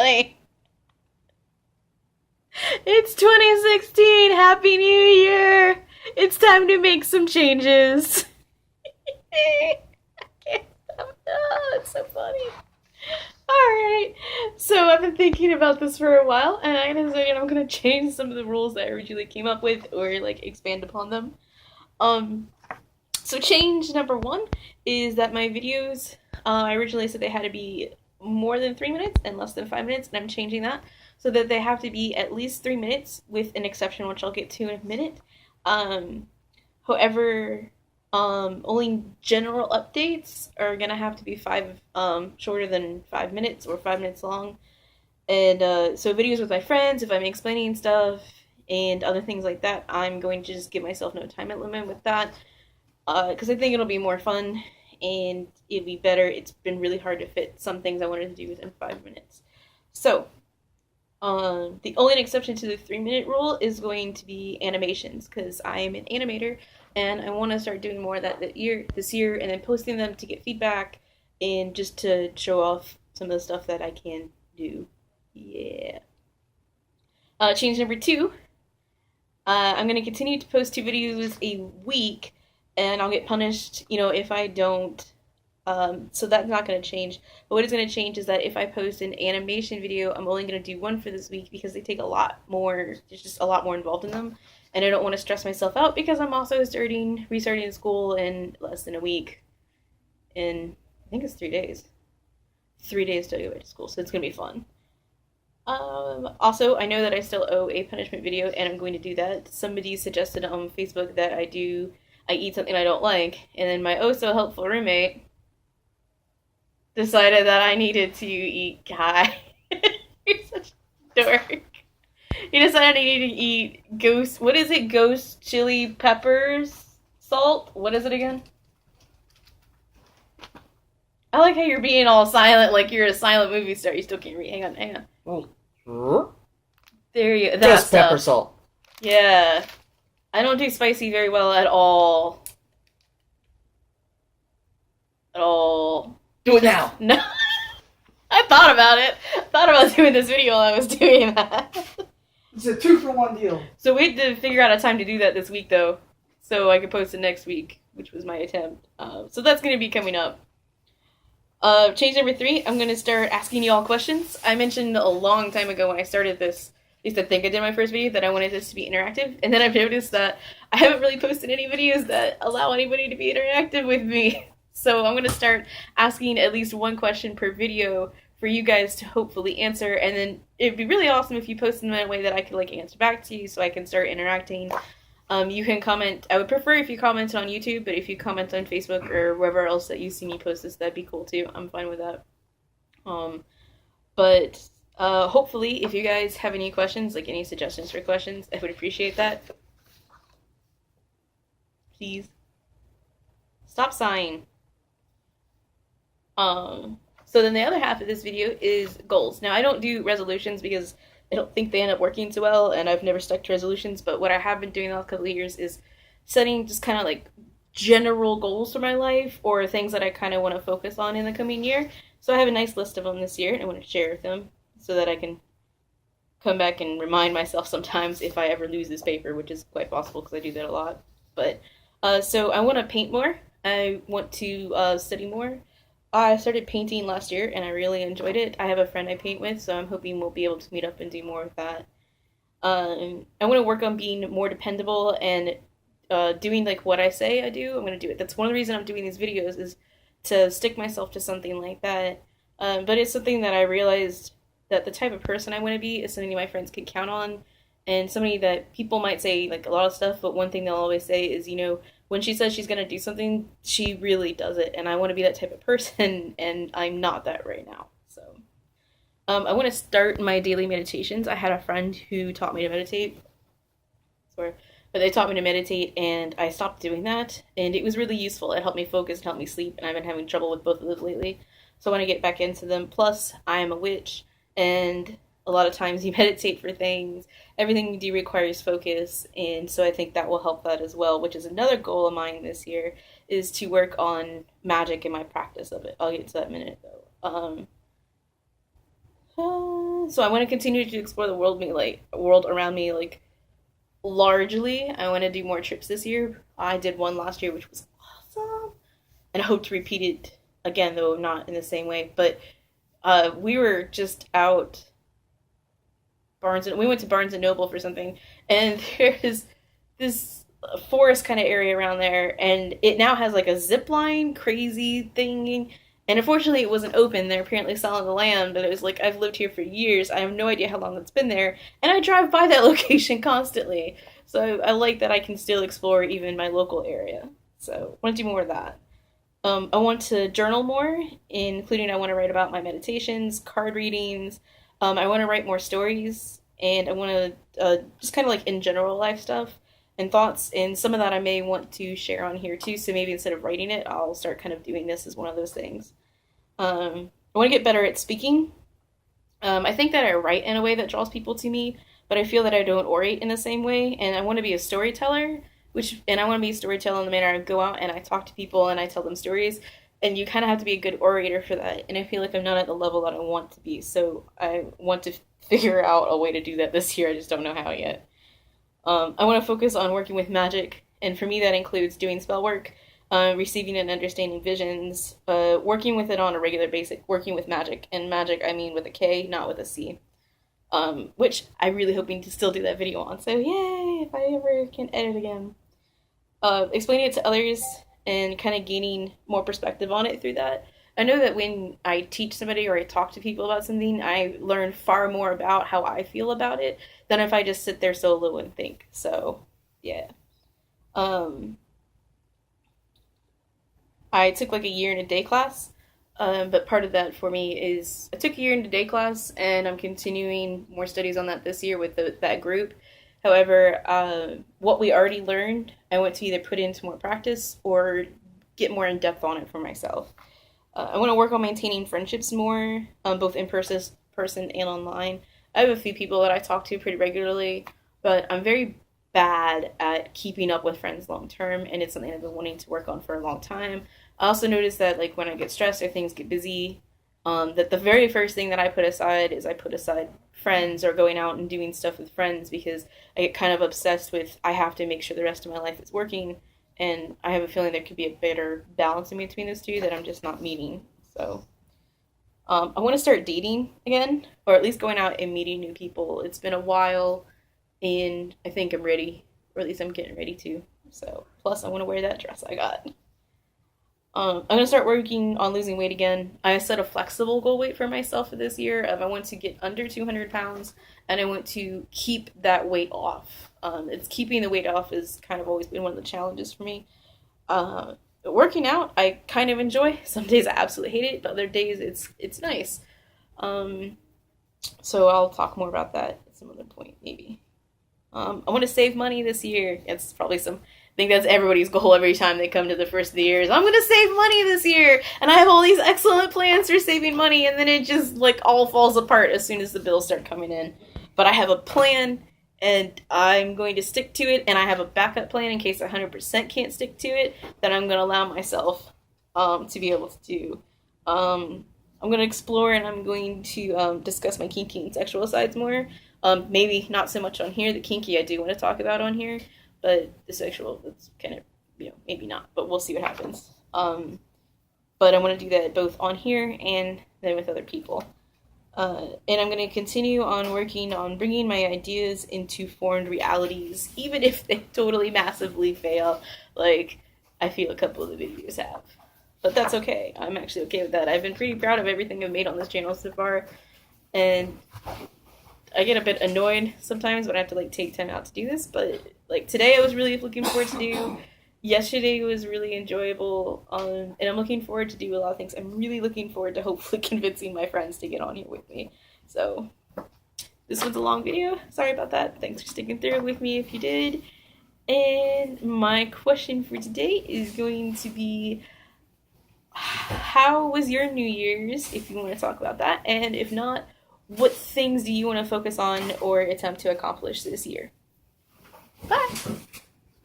funny. It's 2016. Happy New Year. It's time to make some changes. I can't stop. Oh, it's so funny. Alright. So I've been thinking about this for a while, and I decided I'm gonna change some of the rules that I originally came up with or like expand upon them. Um so change number one is that my videos I originally said they had to be more than 3 minutes and less than 5 minutes, and I'm changing that so that they have to be at least 3 minutes with an exception which I'll get to in a minute. Um However, only general updates are gonna have to be shorter than 5 minutes or 5 minutes long. And so videos with my friends, if I'm explaining stuff and other things like that, I'm going to just give myself no time limit with that because I think it'll be more fun and it'll be better. It's been really hard to fit some things I wanted to do within 5 minutes. So the only exception to the 3 minute rule is going to be animations because I am an animator and I want to start doing more of that this year, and then posting them to get feedback and just to show off some of the stuff that I can do. Yeah. Change number two. I'm going to continue to post 2 videos a week, and I'll get punished, if I don't. So that's not going to change. But what is going to change is that if I post an animation video, I'm only going to do one for this week because they take a lot more. There's just a lot more involved in them, and I don't want to stress myself out because I'm also restarting school in less than a week. In I think it's 3 days. 3 days to go back to school, so it's going to be fun. Also, I know that I still owe a punishment video, and I'm going to do that. Somebody suggested on Facebook that I eat something I don't like, and then my oh so helpful roommate decided that I needed to eat Kai. He's such a dork. He decided I needed to eat ghost chili peppers salt. What is it again? I like how you're being all silent, like you're a silent movie star. You still can't read. Hang on. Oh. There you go. Just pepper salt. Yeah. I don't do spicy very well at all. At all. Do it now. No. I thought about it. I thought about doing this video while I was doing that. It's a 2-for-1 deal. So we had to figure out a time to do that this week, though, so I could post it next week, which was my attempt. So that's going to be coming up. Change number 3, I'm going to start asking you all questions. I mentioned a long time ago when I started this, at least I think I did my first video, that I wanted this to be interactive, and then I've noticed that I haven't really posted any videos that allow anybody to be interactive with me. So I'm going to start asking at least one question per video for you guys to hopefully answer, and then it'd be really awesome if you post them in a way that I could answer back to you so I can start interacting. You can comment. I would prefer if you commented on YouTube, but if you comment on Facebook or wherever else that you see me post this, that'd be cool too. I'm fine with that. But hopefully, if you guys have any questions, like any suggestions for questions, I would appreciate that. Please. Stop sighing. So then the other half of this video is goals. Now, I don't do resolutions because I don't think they end up working so well, and I've never stuck to resolutions, but what I have been doing the last couple of years is setting just kind of like general goals for my life or things that I kind of want to focus on in the coming year. So I have a nice list of them this year, and I want to share with them so that I can come back and remind myself sometimes if I ever lose this paper, which is quite possible because I do that a lot. But so I want to paint more. I want to study more. I started painting last year, and I really enjoyed it. I have a friend I paint with, so I'm hoping we'll be able to meet up and do more of that. I want to work on being more dependable and doing what I say I do. I'm going to do it. That's one of the reasons I'm doing these videos is to stick myself to something like that. But it's something that I realized that the type of person I want to be is something my friends can count on, and somebody that people might say a lot of stuff, but one thing they'll always say is, when she says she's going to do something, she really does it, and I want to be that type of person, and I'm not that right now. So I want to start my daily meditations. I had a friend who taught me to meditate, but they taught me to meditate, and I stopped doing that, and it was really useful. It helped me focus, it helped me sleep, and I've been having trouble with both of those lately, so I want to get back into them. Plus, I am a witch, and a lot of times you meditate for things. Everything you do requires focus, and so I think that will help that as well, which is another goal of mine this year, is to work on magic in my practice of it. I'll get to that in a minute, though. So I want to continue to explore the world around me, like largely. I want to do more trips this year. I did one last year, which was awesome, and I hope to repeat it again, though not in the same way. But we were just out we went to Barnes and Noble for something, and there's this forest kind of area around there, and it now has like a zip line crazy thing. And unfortunately, it wasn't open. They're apparently selling the land, but it was like, I've lived here for years. I have no idea how long it's been there, and I drive by that location constantly. So I like that I can still explore even my local area. So I want to do more of that. I want to journal more, including I want to write about my meditations, card readings. I want to write more stories, and I want to just kind of like in general life stuff and thoughts, and some of that I may want to share on here too. So maybe instead of writing it, I'll start kind of doing this as one of those things. I want to get better at speaking. I think that I write in a way that draws people to me, but I feel that I don't orate in the same way, and I want to be a storyteller, and I want to be a storyteller in the manner I go out and I talk to people and I tell them stories, and you kind of have to be a good orator for that, and I feel like I'm not at the level that I want to be, so I want to figure out a way to do that this year. I just don't know how yet. I want to focus on working with magic, and for me that includes doing spell work, receiving and understanding visions, working with it on a regular basis, working with magic, and magic I mean with a K, not with a C, which I'm really hoping to still do that video on, so yay, if I ever can edit again. Explaining it to others and kind of gaining more perspective on it through that. I know that when I teach somebody or I talk to people about something, I learn far more about how I feel about it than if I just sit there solo and think. So, yeah. I took like a year in a day class, but part of that for me is I took a year in a day class, and I'm continuing more studies on that this year with that group. However, what we already learned, I want to either put into more practice or get more in depth on it for myself. I want to work on maintaining friendships more, both in person and online. I have a few people that I talk to pretty regularly, but I'm very bad at keeping up with friends long term, and it's something I've been wanting to work on for a long time. I also notice that like when I get stressed or things get busy, that the very first thing that I put aside is I put aside friends or going out and doing stuff with friends, because I get kind of obsessed with I have to make sure the rest of my life is working, and I have a feeling there could be a better balance in between those two that I'm just not meeting. So I want to start dating again, or at least going out and meeting new people. It's been a while, and I think I'm ready, or at least I'm getting ready to. So plus I want to wear that dress I got. I'm going to start working on losing weight again. I set a flexible goal weight for myself for this year. I want to get under 200 pounds, and I want to keep that weight off. It's keeping the weight off has kind of always been one of the challenges for me. Working out, I kind of enjoy. Some days I absolutely hate it, but other days it's nice. So I'll talk more about that at some other point, maybe. I want to save money this year. It's probably I think that's everybody's goal every time they come to the first of the year is, I'm going to save money this year, and I have all these excellent plans for saving money, and then it just, like, all falls apart as soon as the bills start coming in. But I have a plan, and I'm going to stick to it, and I have a backup plan in case I 100% can't stick to it, that I'm going to allow myself to be able to do. I'm going to explore, and I'm going to discuss my kinky and sexual sides more. Maybe not so much on here. The kinky I do want to talk about on here. But the sexual, it's kind of, maybe not. But we'll see what happens. But I want to do that both on here and then with other people. And I'm going to continue on working on bringing my ideas into formed realities, even if they totally massively fail, like I feel a couple of the videos have. But that's okay. I'm actually okay with that. I've been pretty proud of everything I've made on this channel so far. And I get a bit annoyed sometimes when I have to, like, take time out to do this, but, like, today I was really looking forward to do. Yesterday was really enjoyable, and I'm looking forward to do a lot of things. I'm really looking forward to hopefully convincing my friends to get on here with me. So, this was a long video. Sorry about that. Thanks for sticking through with me if you did. And my question for today is going to be, how was your New Year's, if you want to talk about that, and if not, what things do you want to focus on or attempt to accomplish this year? Bye!